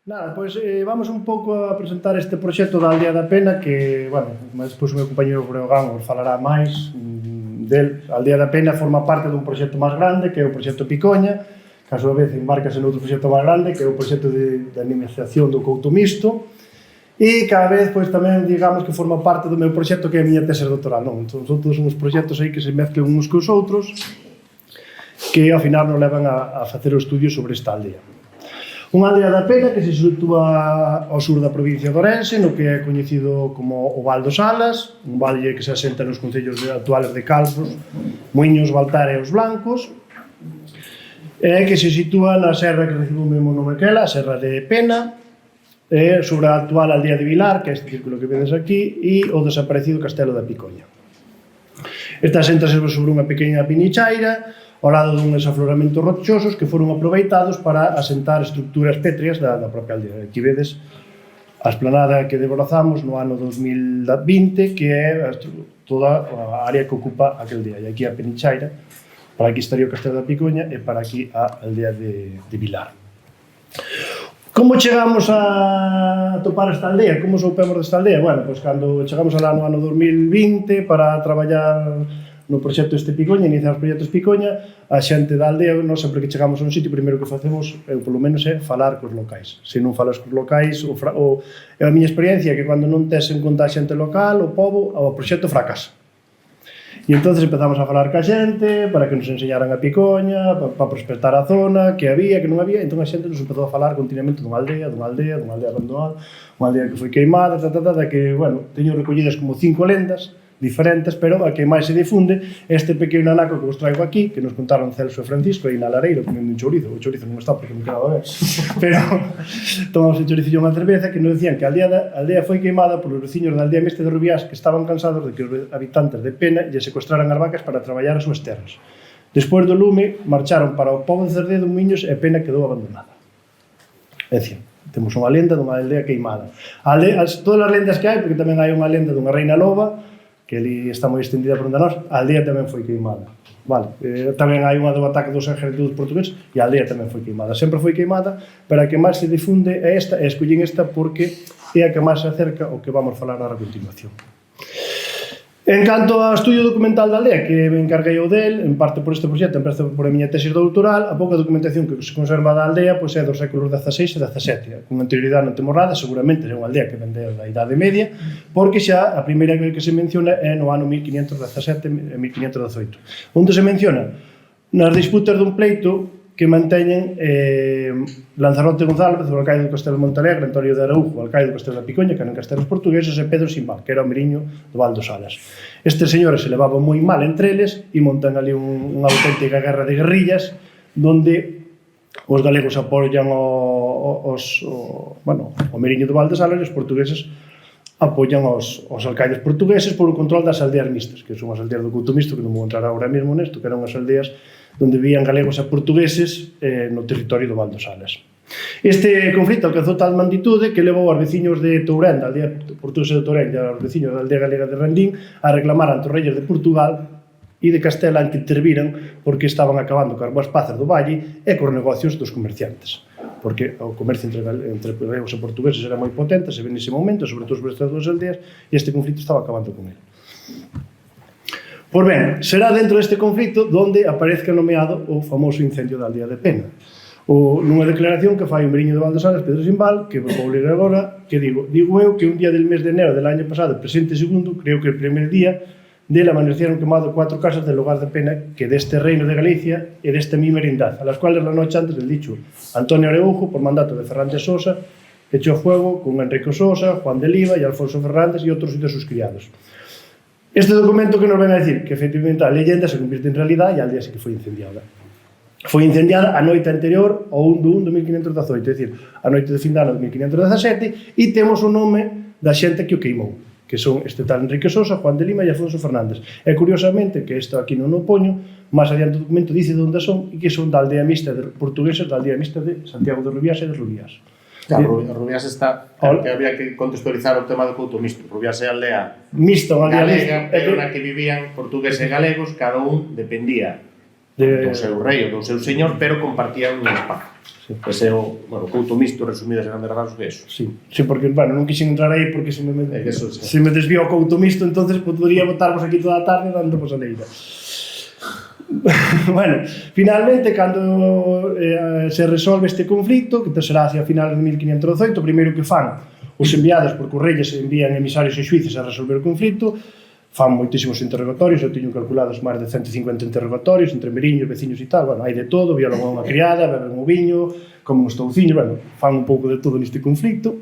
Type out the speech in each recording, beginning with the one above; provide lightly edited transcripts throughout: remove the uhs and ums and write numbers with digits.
Nada, pois vamos un pouco a presentar este proxecto da Aldea da Pena que, bueno, despois o meu compañero Breogán os falará máis del. A Aldea da Pena forma parte dun proxecto máis grande que é o proxecto Picoña, que a súa vez embarcase noutro proxecto máis grande que é o proxecto de animación do Couto Misto e cada vez, pois, tamén, digamos, que forma parte do meu proxecto que é a miña tese doctoral, non? Entón, son todos uns proxectos aí que se mezclen uns cos outros que, ao final, nos levan a facer o estudio sobre esta aldea. Unha aldea da Pena que se sitúa ao sur da provincia de Ourense, no que é coñecido como o Val dos Alas, un valle que se asenta nos concellos actuales de Calvos, Muiños, Baltar e Os Blancos, e que se sitúa na serra que recibe o mesmo nome que ela, a Serra de Pena, sobre a actual aldea de Vilar, que é este círculo que vedes aquí, e o desaparecido Castelo da Picoña. Esta asentase sobre unha pequena pinichaira, ao lado duns afloramentos rochosos que foron aproveitados para asentar estructuras pétreas da propia aldea. Aquí vedes a esplanada que debrozamos no ano 2020, que é toda a área que ocupa aquel día. E aquí a penichaira, para aquí estaría o Castelo da Picoña e para aquí a aldea de Vilar. Como chegamos a topar esta aldea? Como soupemos desta aldea? Bueno, pois cando chegamos alá no ano 2020 para traballar no proxecto este Picoña, iniciar os proxectos Picoña, a xente da aldea, nós sempre que chegamos a un sitio, primeiro que facemos, polo menos, é falar cos locais. Se non falas cos locais, a miña experiencia é que cando non tes en conta a xente local, o pobo, o proxecto fracasa. E entón empezamos a falar ca xente para que nos enseñaran a Picoña, para prospectar a zona, que había, que non había, entón a xente nos empezou a falar continuamente dunha aldea abandonada, unha aldea que foi queimada, que, bueno, teño recollidas como 5 lendas diferentes, pero a que máis se difunde este pequeno anaco que vos traigo aquí, que nos contaron Celso e Francisco aí na Lareira comendo un chourizo. O chourizo non está porque non quedaba ben, pero tomamos un chouricillo e unha cerveza, que nos decían que a aldea foi queimada polos veciños da aldea Meste de Rubiás, que estaban cansados de que os habitantes de Pena lle secuestraran as vacas para traballar as súas terras. Despois do lume marcharon para o pobo de Cerdedo, Muiños, e Pena quedou abandonada. É dicir, temos unha lenda dunha aldea queimada. Todas as lendas que hai, porque tamén hai unha lenda dunha reina loba que ali está moi extendida por onde nós, a aldea tamén foi queimada. Vale. Tamén hai unha do ataque dos ejércitos portugueses e a aldea tamén foi queimada. Sempre foi queimada, pero a que máis se difunde é esta, e escollín esta porque é a que máis se acerca ao que vamos falar a continuación. En canto ao estudio documental da aldea, que me encarguei eu del, en parte por este proxecto, en parte por a miña tesis doutoral, a pouca documentación que se conserva da aldea pois é dos séculos XVI e XVII, con anterioridade non temos nada, seguramente é unha aldea que vende da Idade Media, porque xa a primeira que se menciona é no ano 1517 e 1518, onde se menciona nas disputas dun pleito que manteñen Lanzarote González, o alcaide do Castelo de Montalegre, Antonio de Araújo, o alcaide do Castelo da Picoña, que eran castelos portugueses, e Pedro Simbal, que era o meriño do Val dos Alas. Estes señores se levaban moi mal entre eles e montan ali unha auténtica guerra de guerrillas donde os galegos apoian o meriño do Val dos Alas e os portugueses apoian os alcaides portugueses por o control das aldeas mixtas, que son as aldeas do Couto Misto, que non vou entrar agora mesmo nesto, que eran as aldeas onde vivían galegos e portugueses no territorio do Val dos Alas. Este conflito alcanzou tal magnitude que levou aos veciños de Tourén, da aldea portuguesa de Tourén, e aos veciños da aldea galega de Rendín a reclamar ante os reyes de Portugal e de Castela que interviran porque estaban acabando coas boas pazas do valle e cos negocios dos comerciantes, porque o comercio entre galegos e portugueses era moi potente, se ve nese momento, sobre todo sobre estas duas aldeas, e este conflito estaba acabando con ele. Pois ben, será dentro deste conflito onde aparezca nomeado o famoso incendio da aldea de Pena. Nunha declaración que fai o meriño de Val dos Alas, Pedro Simbal, que vou ler agora, que digo eu que un día del mes de enero del año pasado, presente segundo, creo que el primer día, del amanecieron quemado 4 casas del lugar de Pena que deste reino de Galicia e desta mi merindad, a las cuales la noche antes del dicho Antonio Areujo, por mandato de Fernández Sosa, echó fuego con Enrique Sosa, Juan de Liva e Alfonso Fernández e outros de sus criados. Este documento que nos ven a decir que efectivamente a leyenda se convierte en realidad e a aldea sí que foi incendiada. Foi incendiada a noite anterior ao 1 de 1518, é dicir, a noite de fin de ano de 1517, e temos o nome da xente que o queimou, que son este tal Enrique Sosa, Juan de Lima e Alfonso Fernández. E curiosamente, que isto aquí non o poño, máis adiante o documento dice de onde son e que son da aldea mixta de portugueses, da aldea mixta de Santiago de Rubiás e de Rubiás. Claro, Rubiás está, que habría que contextualizar o tema do Couto Misto. Rubiás é a aldea galega, pero na que vivían portugueses e galegos, cada un dependía do seu rei ou do seu señor, pero compartían un espazo. Ese é o Couto Misto, resumidas en grandes rasgos, que é eso. Sí, porque, non quixen entrar aí porque se me desviou o Couto Misto, entonces podría botarvos aquí toda a tarde dando a leira. Bueno, finalmente, cando se resolve este conflito, que será hacia finales de 1518, o primeiro que fan os enviados por correlles envían emisarios e xuíces a resolver o conflito, fan moitísimos interrogatorios, eu teño calculados máis de 150 interrogatorios entre meriños, veciños e tal, hai de todo, violan a unha criada, beben o viño, comen uns touciños, fan un pouco de todo neste conflito,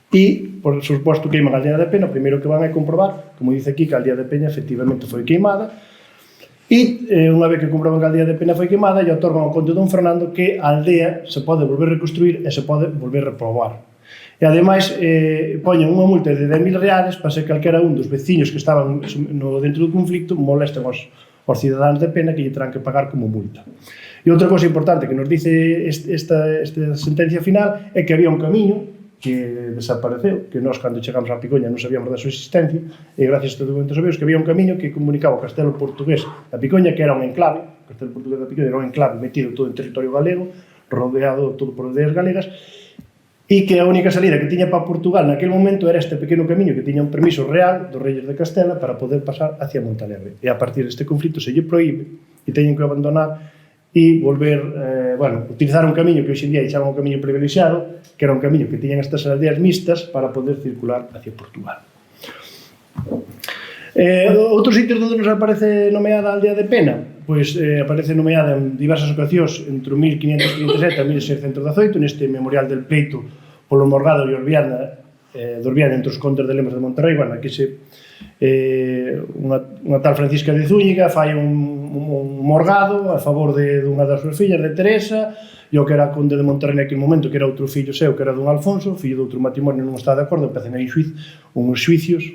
e, por suposto, queiman a aldea de Pena. O primeiro que van é comprobar, como dice aquí, que a aldea de Peña efectivamente foi queimada, e unha vez que comproban que a aldea de Pena foi queimada, lle otorgan ao conde Don Fernando que a aldea se pode volver a reconstruir e se pode volver a repoboar. E ademais poñen unha multa de 10.000 reales para ser calquera un dos veciños que estaban dentro do conflicto molesten aos cidadáns de Pena, que lle terán que pagar como multa. E outra cosa importante que nos dice esta sentencia final é que había un camiño que desapareceu, que nós cando chegamos á Picoña non sabíamos da súa existencia, e gracias a este documento sabemos que había un camiño que comunicaba o castelo portugués da Picoña, que era un enclave, o castelo portugués da Picoña era un enclave metido todo en territorio galego, rodeado todo por aldeas galegas, e que a única salida que tiña para Portugal naquele momento era este pequeno camiño que tiña un permiso real dos reyes de Castela para poder pasar hacia Montalegre. E a partir deste conflito se lle proíbe e teñen que abandonar e volver, utilizar un camiño que hoxe en día chaman un camiño privilexiado, que era un camiño que tiñan estas aldeas mixtas para poder circular hacia Portugal. Outros sitios onde nos aparece nomeada a aldea de Pena, pois aparece nomeada en diversas ocasións entre o 1537 e 1618 neste memorial del pleito polo Morgado de Orbiana entre os condes de Lemos de Monterrey. Aquí unha tal Francisca de Zúñiga fai un morgado a favor dunha das súas fillas, de Teresa, e o que era conde de Monterrey naquele momento, que era outro fillo seu, que era don Alfonso, fillo de outro matrimonio, non está de acordo, empecen aí uns xuicios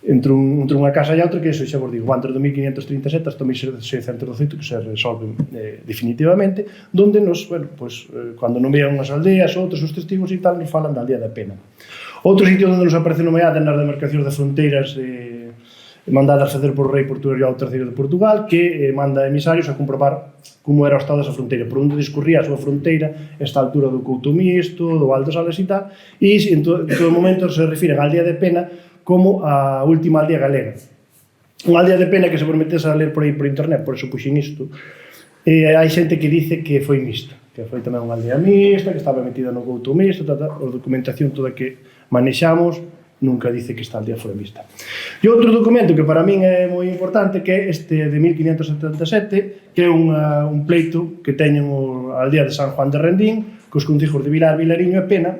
entre unha casa e outra, que iso xa vos digo, entre 1537 hasta 1618 que se resolven definitivamente, donde nos, cando non vean unhas aldeas, outros os testigos e tal, nos falan da aldea da Pena. Outro sitio onde nos aparece nomeada nas demarcacións das fronteiras mandadas facer por o rei Portugal III de Portugal, que manda emisarios a comprobar como era o estado desa fronteira, por onde discurría a súa fronteira esta altura do Couto Misto, do Alto Sales e tal, e en todo momento se refiren á aldea de Pena como a última aldea galega. Unha aldea de Pena que se prometese a ler por aí por internet, por eso puxen isto. Hai xente que dice que foi mixta, que foi tamén unha aldea mixta, que estaba metida no Couto Misto, a documentación toda que manexamos nunca dice que esta aldea foi mixta. E outro documento que para min é moi importante, que é este de 1577, que é un pleito que teñen a aldea de San Juan de Rendín, cos concejos de Vilar, Vilariño e Pena,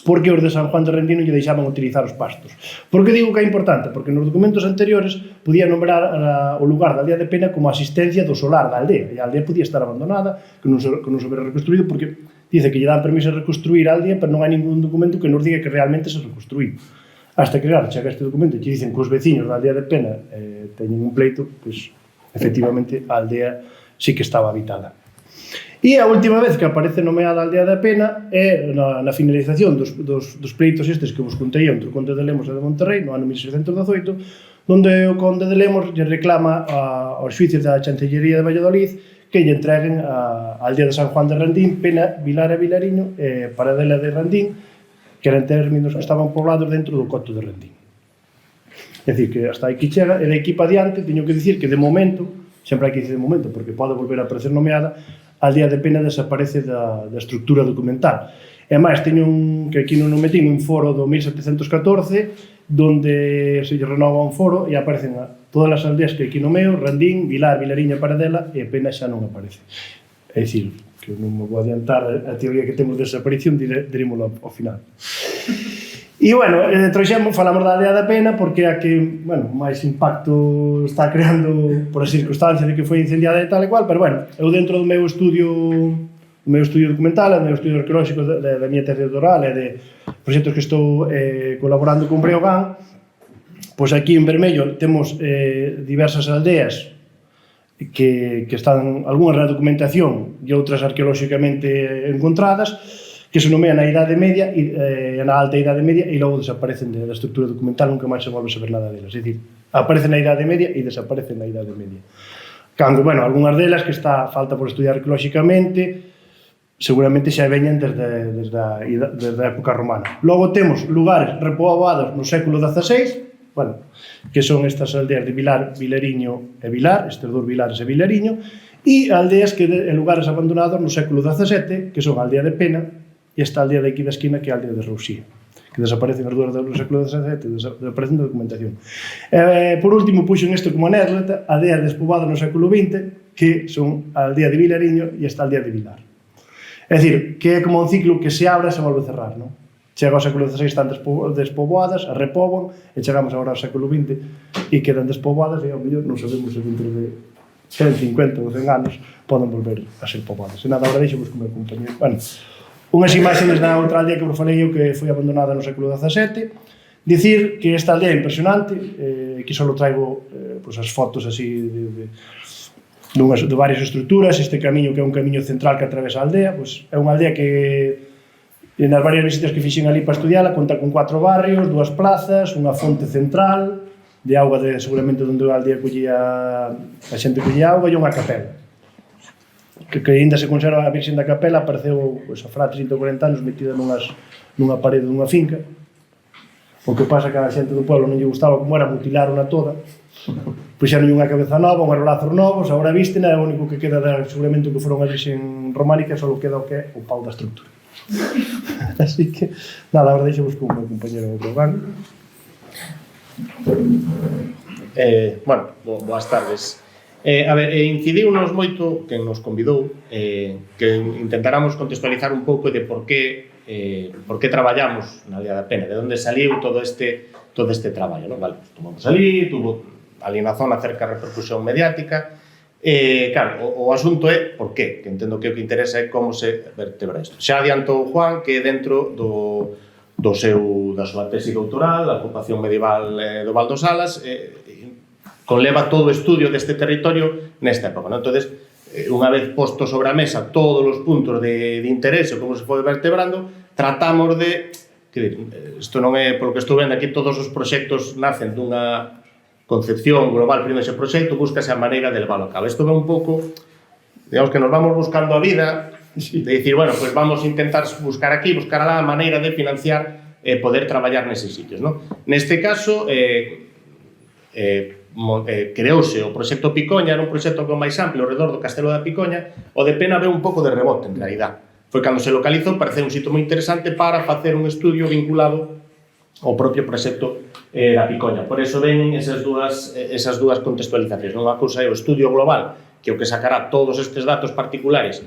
porque os de San Juan de Rendín non lle deixaban utilizar os pastos. Por que digo que é importante? Porque nos documentos anteriores podía nombrar o lugar da aldea de Pena como asistencia do solar da aldea, e a aldea podía estar abandonada, que non se houbera reconstruído, porque dice que lle dan permiso de reconstruir a aldea, pero non hai ningún documento que nos diga que realmente se reconstruiu. Hasta que, claro, chega este documento e que dicen que os veciños da aldea de Pena teñen un pleito, pois, efectivamente, a aldea sí que estaba habitada. E a última vez que aparece nomeada a aldea da Pena é na finalización dos pleitos estes que vos contei entre o conde de Lemos e de Monterrey no ano 1618, onde o conde de Lemos lle reclama aos xuíces da Chancellería de Valladolid que lle entreguen a aldea de San Juan de Rendín, Pena, Vilar e Vilariño, Paradela de Rendín, que eran términos que estaban poblados dentro do coto de Rendín. É dicir, que hasta aquí chega, e de aquí para diante teño que dicir que de momento, sempre hai que dicir de momento, porque pode volver a aparecer nomeada, a aldea de Pena desaparece da estructura documental. E máis, teño que aquí non o metín un foro do 1714, donde se lle renova un foro e aparecen todas as aldeas que aquí nomeo, Rendín, Vilar, Vilariña, Paradela, e Pena xa non aparece. É dicir, que non me vou adiantar a teoría que temos de desaparición, dirímoslo ao final. E, falamos da aldea da Pena porque é a que, máis impacto está creando por a circunstancia de que foi incendiada e tal e cual, pero, eu dentro do meu estudio documental, do meu estudio arqueolóxico, da minha tese doctoral e de proxectos que estou colaborando con Breogán, pois aquí en vermello temos diversas aldeas que están algunhas na documentación e outras arqueolóxicamente encontradas, que se nomean na Idade Media e na Alta Idade Media e logo desaparecen da estrutura documental, nunca máis se volve a saber nada delas. É dicir, aparecen na Idade Media e desaparecen na Idade Media. Cando, bueno, algunhas delas que falta por estudiar arqueolóxicamente, seguramente xa veñan desde a época romana. Logo temos lugares repoboados no século XVI, bueno, que son estas aldeas de Vilar, Vilariño e Vilar, estes dous Vilares e Vilariño, e aldeas que en lugares abandonados no século XVII, que son a aldea de Pena e esta aldea de aquí da esquina que é a aldea de Rousía, que desaparecen as dúas do século XVII, desaparecen da documentación. Por último, puxen isto como anécdota, aldeas despobadas no século XX, que son a aldea de Vilariño e esta aldea de Vilar. É dicir, que é como un ciclo que se abre e se volve a cerrar, non? Chega ao século XVI, están despoboadas, a repoban, e chegamos agora ao século XX e quedan despoboadas e ao mellor non sabemos se dentro de 150 ou 100 anos poden volver a ser poboadas. E nada, agora deixemos con o meu compañero. Bueno, unhas imaxes da outra aldea que vos falei eu que foi abandonada no século XVII. Dicir que esta aldea é impresionante, que só traigo as fotos así de varias estruturas. Este camiño que é un camiño central que atravesa a aldea, é unha aldea que nas varias visitas que fixen ali para estudiala conta con 4 barrios, 2 plazas, unha fonte central de auga seguramente onde a aldea a xente collía auga e unha capela que ainda se conserva a Virxen da Capela. Apareceu a frate 140 anos metida nunha parede dunha finca. O que pasa que a xente do pueblo non lle gustaba como era, mutilaron-na toda, puxeron unha cabeza nova, uns relazos novos, agora visten, é o único que queda seguramente que foron a Virxen románica, só queda o que é o pau da estrutura. Así que, nada, agora deixemos con o meu compañero Brogan. Bueno, boas tardes. A ver, incidiunos moito quen nos convidou que intentáramos contextualizar un pouco de por que traballamos na Aldea da Pena, de onde saliu todo este traballo, non? Vale, tomamos ali, tuvo ali na zona cerca a repercusión mediática. Claro, o asunto é por qué, que entendo que o que interesa é como se vertebra isto. Xa adiantou Juan que dentro da súa tesi doutoral, a ocupación medieval do Val dos Salas, conleva todo o estudio deste territorio nesta época. Entón, unha vez posto sobre a mesa todos os puntos de interese, como se foi vertebrando, tratamos de... Isto non é, polo que estou vendo aquí, todos os proxectos nacen dunha concepción global primeiro ese proxecto, búscase a maneira de leválo a cabo. Isto é un pouco, digamos que nos vamos buscando a vida, de dicir, bueno, pues vamos a intentar buscar aquí, buscar alá a maneira de financiar poder traballar neses sitios, non? Neste caso, creouse o proxecto Picoña, era un proxecto con máis amplio ao redor do Castelo da Picoña. O de Pena veu un pouco de rebote, en realidad. Foi cando se localizou, pareceu un sitio moi interesante para facer un estudio vinculado ao propio proxecto da Picoña. Por eso ven esas dúas contextualizacións. Unha cousa é o estudio global, que é o que sacará todos estes datos particulares.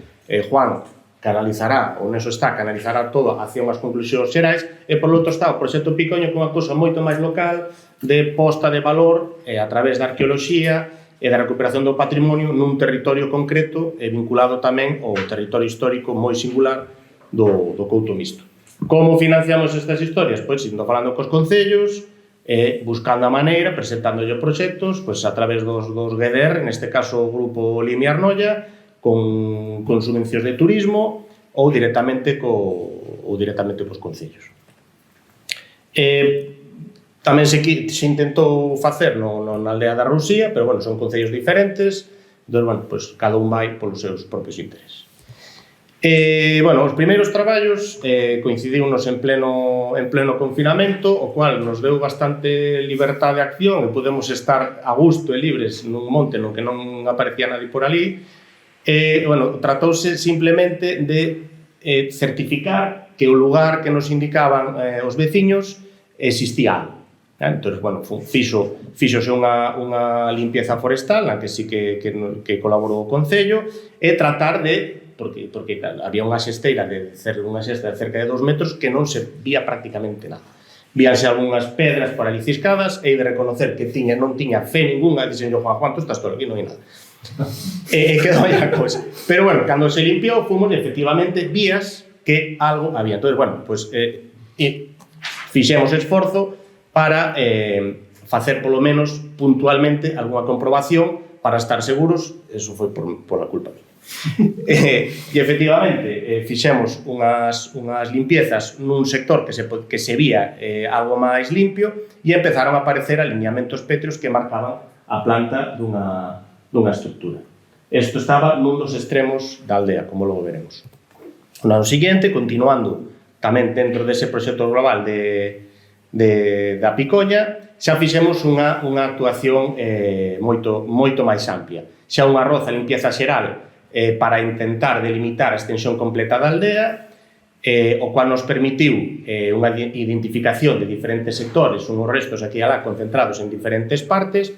Juan canalizará, ou neso está, canalizará todo hacia unhas conclusións xerais, e por outro está o proxecto Picoña, que é unha cousa moito máis local, de posta de valor a través da arqueoloxía e da recuperación do patrimonio nun territorio concreto e vinculado tamén ao territorio histórico moi singular do Couto Misto. Como financiamos estas historias? Pois indo falando cos concellos, buscando a maneira, presentándolle proxectos, pois a través dos GDR, neste caso o grupo Limi Arnoia, con subvencións de turismo ou directamente cos concellos. Tamén se intentou facer na aldea da Rousía, pero, bueno, son concellos diferentes, entón, bueno, pues, cada un vai polos seus propios intereses. Bueno, os primeiros traballos coincidiunos en pleno confinamento, o cual nos deu bastante libertad de acción e podemos estar a gusto e libres nun monte no que non aparecía nadie por ali. Bueno, tratouse simplemente de certificar que o lugar que nos indicaban os veciños existía algo. Entón, bueno, fíxose unha limpieza forestal na que sí que colaborou o Concello e tratar de, porque había unha xesteira de cerca de 2 metros que non se vía prácticamente nada. Víanse algunhas pedras por ali ciscadas e de reconocer que non tiña fe ninguna, dixen yo, Juan, tú estás todo aquí, non hai nada. E quedou aí a cosa. Pero, bueno, cando se limpiou, fomos efectivamente vías que algo había. Entón, bueno, pues fixemos esforzo para facer polo menos puntualmente algunha comprobación para estar seguros, eso foi por a culpa mía. E efectivamente fixemos unhas limpiezas nun sector que se vía algo máis limpio e empezaron a aparecer alineamentos pétreos que marcaban a planta dunha dunha estrutura. Isto estaba nun dos extremos da aldea, como logo veremos. No ano seguinte, continuando tamén dentro dese proxecto global da Picolla, xa fixemos unha actuación moito máis amplia. Xa unha roza limpieza xeral para intentar delimitar a extensión completa da aldea, o cual nos permitiu unha identificación de diferentes sectores, unhos restos aquí e alá concentrados en diferentes partes,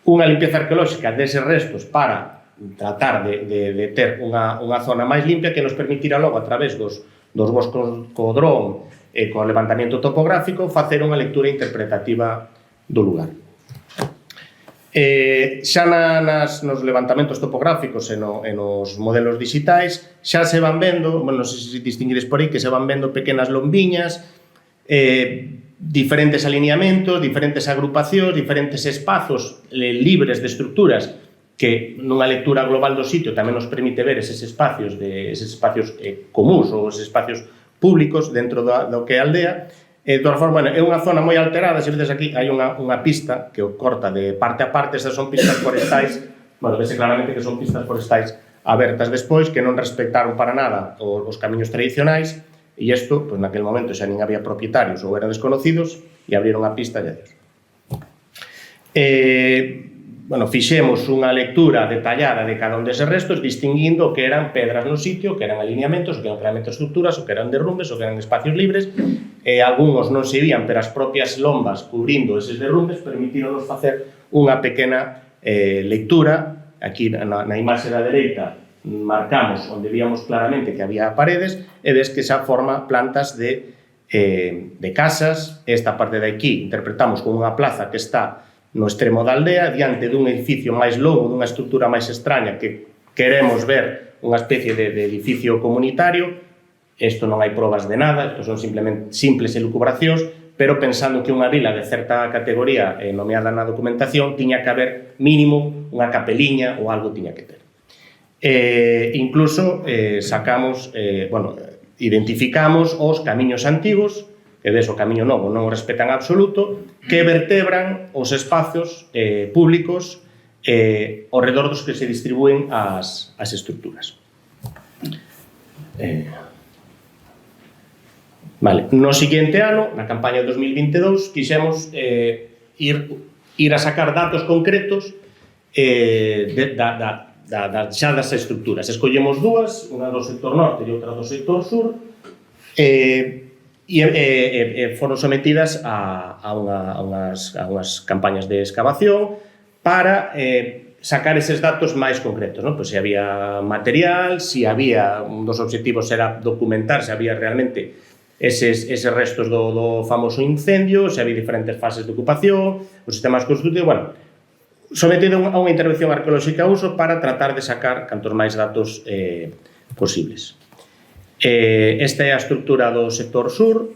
unha limpieza arqueolóxica deses restos para tratar de ter unha zona máis limpia que nos permitira logo a través dos boscos co dron e co levantamento topográfico facer unha lectura interpretativa do lugar. Xa nos levantamentos topográficos e nos modelos digitais xa se van vendo, non sei se distinguides por aí, que se van vendo pequenas lombiñas, diferentes alineamentos, diferentes agrupacións, diferentes espazos libres de estruturas que nunha lectura global do sitio tamén nos permite ver eses espacios comuns ou eses espacios públicos dentro do que é a aldea. De todas formas, é unha zona moi alterada, se vedes aquí hai unha pista que o corta de parte a parte, estas son pistas forestais, vese claramente que son pistas forestais abertas despois, que non respectaron para nada os camiños tradicionais, e isto, naquele momento xa nin había propietarios ou eran desconocidos, e abriron a pista e adiós. Fixemos unha lectura detallada de cada un deses restos, distinguindo o que eran pedras no sitio, o que eran alineamentos, o que eran claramente estruturas, o que eran derrumbes, o que eran espacios libres, algúns non se vían, pero as propias lombas cubrindo eses derrumbes permitironos facer unha pequena lectura. Aquí na imaxe da dereita marcamos onde víamos claramente que había paredes e ves que xa forma plantas de casas. Esta parte de aquí interpretamos como unha plaza que está no extremo da aldea, diante dun edificio máis longo, dunha estrutura máis extraña que queremos ver unha especie de edificio comunitario. Isto non hai probas de nada, isto son simplemente simples elucubracións, pero pensando que unha vila de certa categoría nomeada na documentación tiña que haber mínimo unha capeliña ou algo tiña que ter. Incluso identificamos os camiños antigos, que ves o camiño novo non o respetan absoluto, que vertebran os espacios públicos ao redor dos que se distribúen as estruturas. No seguinte ano, na campaña de 2022, quixemos ir a sacar datos concretos xa das estruturas. Escollemos dúas, unha do sector norte e outra do sector sur, e foron sometidas a unhas campañas de excavación para sacar eses datos máis concretos, se había material, se había, un dos obxectivos era documentar se había realmente eses restos do famoso incendio, se había diferentes fases de ocupación, os sistemas construtivos, sometido a unha intervención arqueolóxica a uso para tratar de sacar cantos máis datos posibles. Esta é a estrutura do sector sur,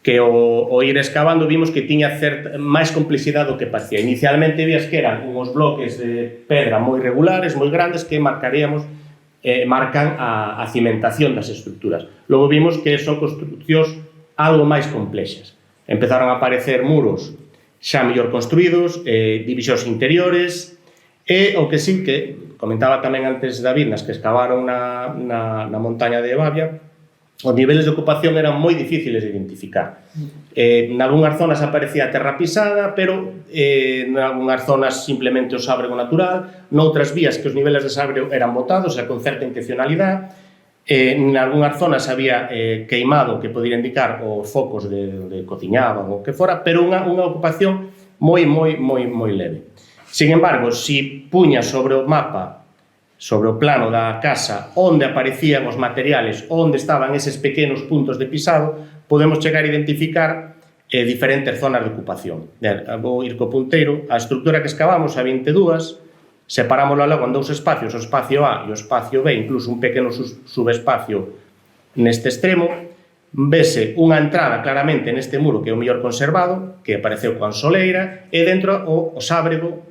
que ao ir excavando vimos que tiña máis complexidade do que parecía. Inicialmente vías que eran uns bloques de pedra moi regulares, moi grandes, que marcan a cimentación das estruturas. Logo vimos que son construccións algo máis complexas. Empezaron a aparecer muros xa mellor construídos, divisións interiores, e o que sí que comentaba tamén antes David, nas que excavaron na montaña de Bavia, os niveles de ocupación eran moi difíciles de identificar. Nalgúnas zonas aparecía terra pisada, pero nalgúnas zonas simplemente o sábrego natural, noutras vías que os niveles de sábrego eran botados, con certa intencionalidade, nalgúnas zonas había queimado que podía indicar os focos de cociñaban ou que fora, pero unha ocupación moi leve. Sin embargo, si puña sobre o mapa, sobre o plano da casa, onde aparecían os materiales, onde estaban eses pequenos puntos de pisado, podemos chegar a identificar diferentes zonas de ocupación. Vou ir co punteiro. A estrutura que excavamos a 22, separámosla logo en dous espacios, o espacio A e o espacio B, incluso un pequeno subespacio neste extremo. Vese unha entrada claramente neste muro que é o mellor conservado, que apareceu coa soleira, e dentro o sábrego,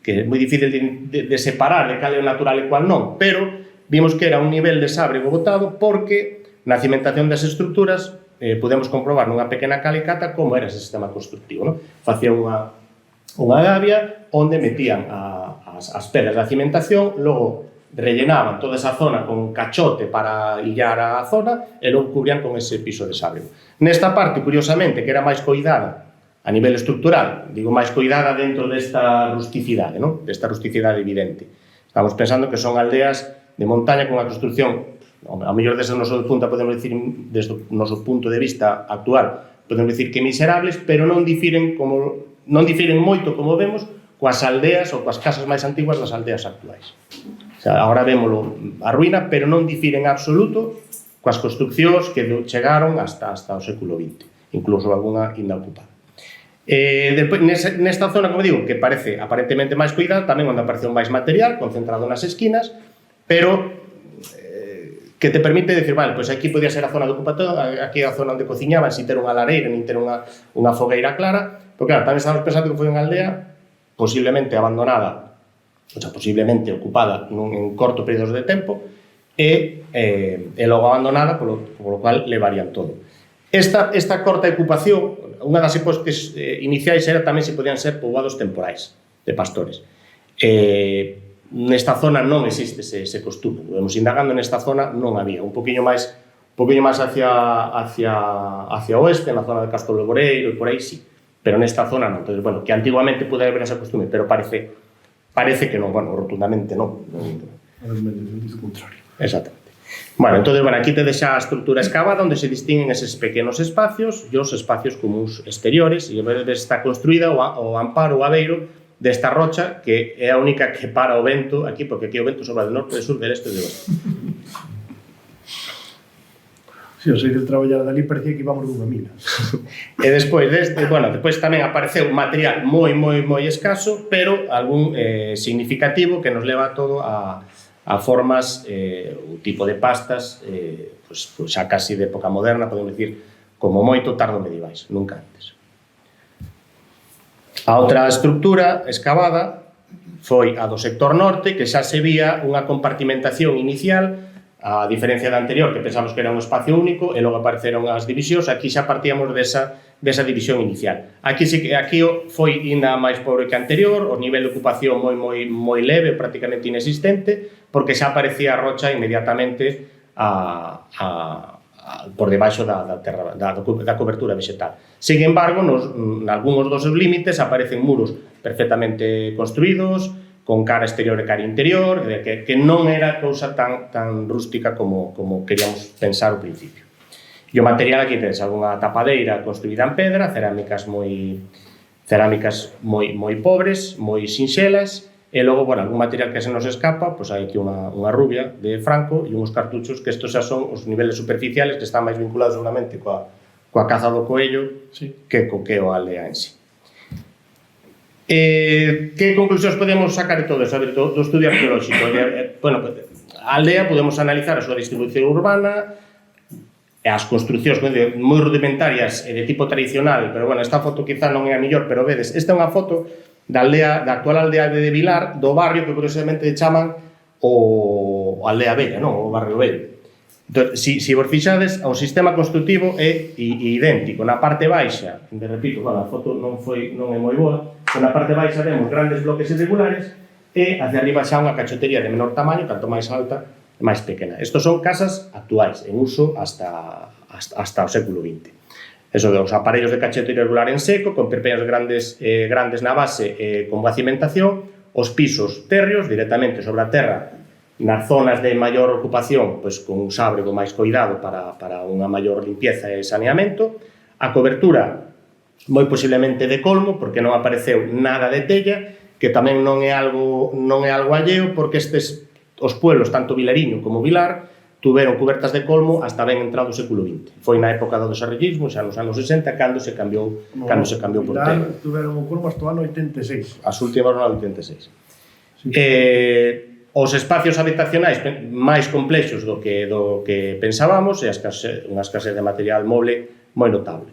que é moi difícil de separar de cal é o natural e cual non, pero vimos que era un nivel de sábrego botado porque na cimentación das estruturas podemos comprobar nunha pequena calicata como era ese sistema constructivo. Facían unha gavia onde metían as as pedras da cimentación, logo rellenaban toda esa zona con cachote para illar a zona e logo cubrían con ese piso de sábrego. Nesta parte, curiosamente, que era máis coidada a nivel estructural, digo máis coidada dentro desta rusticidade, non? Desta rusticidade evidente. Estamos pensando que son aldeas de montaña con a construcción, a mellor desde o noso punto, podemos dicir, desde o noso punto de vista actual, podemos dicir que miserables, pero non difiren moito, como vemos, coas aldeas ou coas casas máis antiguas das aldeas actuais. O sea, agora vémolo a ruína, pero non difiren en absoluto coas construccións que chegaron hasta o século XX, incluso algunha ainda ocupada. Despois, nesta zona, como digo, que parece aparentemente máis cuidada, tamén onde apareceu máis material concentrado nas esquinas, pero que te permite decir, vale, pois aquí podía ser a zona de ocupación, aquí a zona onde cociñaban, sin ter unha lareira, nin ter unha fogueira clara, porque claro, tamén estamos pensando que foi unha aldea posiblemente abandonada, ou sea, posiblemente ocupada en corto períodos de tempo, e logo abandonada, polo cual levarían todo. Esta corta ocupación, unha das hipóteses iniciais era tamén se podían ser poboados temporais de pastores. Nesta zona non existe ese costume. Vamos indagando, nesta zona non había. Un poquinho máis hacia oeste, na zona de Castro Legoreiro e por aí sí, pero nesta zona non. Entonces, bueno, que antiguamente pudera haber ese costume, pero parece que non, bueno, rotundamente non. Parece contrario. Exactamente. Bueno, entonces, aquí te deixa a estrutura excavada onde se distinguen eses pequenos espacios e os espacios comuns exteriores, e está construída o amparo, o abeiro desta rocha, que é a única que para o vento aquí, porque aquí o vento sobra del norte, del sur, del este e del oeste. Si, o sei de traballar dali parecía que íbamos dunha mina. E despois despois tamén apareceu material moi escaso, pero algún significativo que nos leva todo a formas, o tipo de pastas, xa casi de época moderna, podemos dicir, como moito tardo medievais, nunca antes. A outra estructura excavada foi a do sector norte, que xa se vía unha compartimentación inicial, a diferencia da anterior, que pensamos que era un espacio único, e logo apareceron as divisións. Aquí xa partíamos desa división inicial. Aquí foi ainda máis pobre que anterior, o nivel de ocupación moi leve, prácticamente inexistente, porque xa aparecía a rocha inmediatamente por debaixo da cobertura vegetal. Sin embargo, nalgúns dos seus límites aparecen muros perfectamente construídos, con cara exterior e cara interior, que non era cousa tan rústica como queríamos pensar ao principio. E o material aquí tens algunha tapadeira construída en pedra, cerámicas moi pobres, moi sinxelas, e logo, algún material que se nos escapa, pois hai aquí unha rubia de Franco e uns cartuchos, que estos xa son os niveles superficiales, que están máis vinculados seguramente coa caza do coello, que o aldea en sí. Que conclusións podemos sacar de todo eso, do estudio arqueolóxico? A aldea podemos analizar a súa distribución urbana e as construccións moi rudimentarias e de tipo tradicional, pero esta foto quizá non é a mellor, pero vedes, esta é unha foto da actual aldea de Vilar, do barrio que curiosamente chaman o Aldea Vella, o barrio vello. Entón, si vos fixades, o sistema construtivo é idéntico. Na parte baixa, repito, a foto non é moi boa, na parte baixa vemos grandes bloques irregulares e hacia arriba xa unha cachotería de menor tamaño, tanto máis alta e máis pequena. Estos son casas actuais, en uso hasta o século XX. Eso de os aparellos de cachotería irregular en seco, con perpeñas grandes na base con boa cimentación, os pisos térreos directamente sobre a terra, nas zonas de maior ocupación, con un sábrego máis coidado para unha maior limpieza e saneamento, a cobertura moi posiblemente de colmo, porque non apareceu nada de tella, que tamén non é algo alleo, porque os pueblos, tanto Vilariño como Vilar, tuveron cubertas de colmo hasta ben entrado o século XX. Foi na época do desarrollismo, xa nos anos 60, cando se cambiou por tella. Tuveron o colmo hasta o ano 86. As últimas no ano 86. Os espacios habitacionais máis complexos do que pensábamos, e unha escasez de material moble moi notable.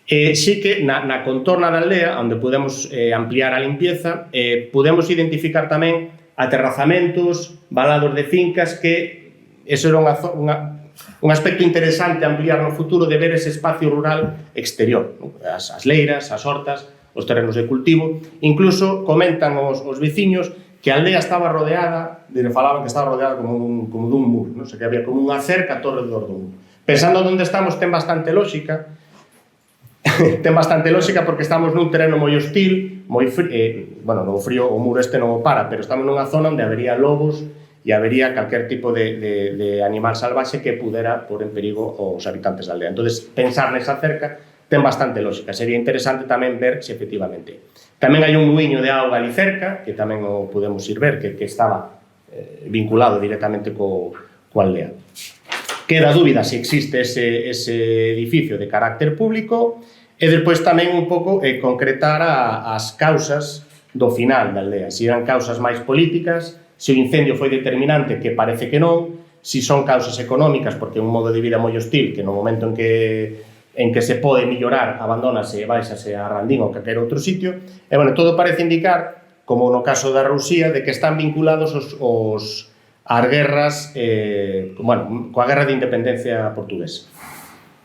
Sí que na contorna da aldea, onde podemos ampliar a limpieza, podemos identificar tamén aterrazamentos, valados de fincas, que ese era un aspecto interesante a ampliar no futuro, de ver ese espacio rural exterior, as leiras, as hortas, os terrenos de cultivo. Incluso comentan os veciños que a aldea estaba rodeada, falaban que estaba rodeada como dun muro, non? O sea, que había como unha cerca todo alrededor do muro. Pensando onde estamos, ten bastante lógica, porque estamos nun terreno moi hostil, moi frío, bueno, no frío o muro este non o para, pero estamos nunha zona onde habería lobos e habería calquer tipo de animal salvaxe que pudera pôr en perigo os habitantes da aldea. Entonces, pensar nesa cerca ten bastante lógica. Sería interesante tamén ver se efectivamente. Tamén hai un muiño de auga ali cerca, que tamén o podemos ir ver, que estaba vinculado directamente coa aldea. Queda dúbida se existe ese edificio de carácter público e despois tamén un pouco concretar as causas do final da aldea. Se eran causas máis políticas, se o incendio foi determinante, que parece que non, se son causas económicas, porque é un modo de vida moi hostil, que no momento en que se pode mellorar, abandónase e baixase a Randín ou calquer outro sitio. E, bueno, todo parece indicar, como no caso da Rousía, de que están vinculados ás guerras, bueno, coa guerra de independencia portuguesa,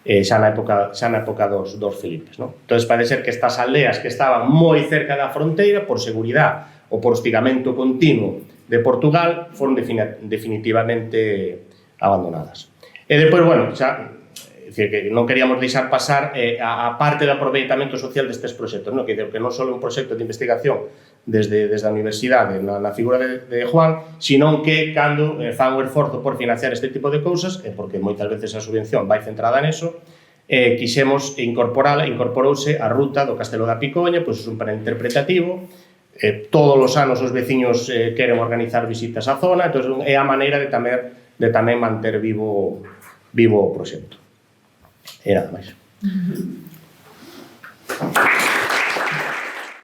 xa na época dos Felipes, non? Entón, parece ser que estas aldeas que estaban moi cerca da fronteira, por seguridade ou por hostigamento continuo de Portugal, foron definitivamente abandonadas. E depois, bueno, xa, dicir, que non queríamos deixar pasar a parte do aproveitamento social destes proxectos, non? Que non só é un proxecto de investigación desde a universidade na figura de Juan, sino que cando fan o esforzo por financiar este tipo de cousas, porque moitas veces a subvención vai centrada neso, quixemos incorporouse a ruta do Castelo da Picoña, pois é un plan interpretativo, todos os anos os veciños queren organizar visitas á zona, entón é a maneira de tamén manter vivo o proxecto. E nada máis.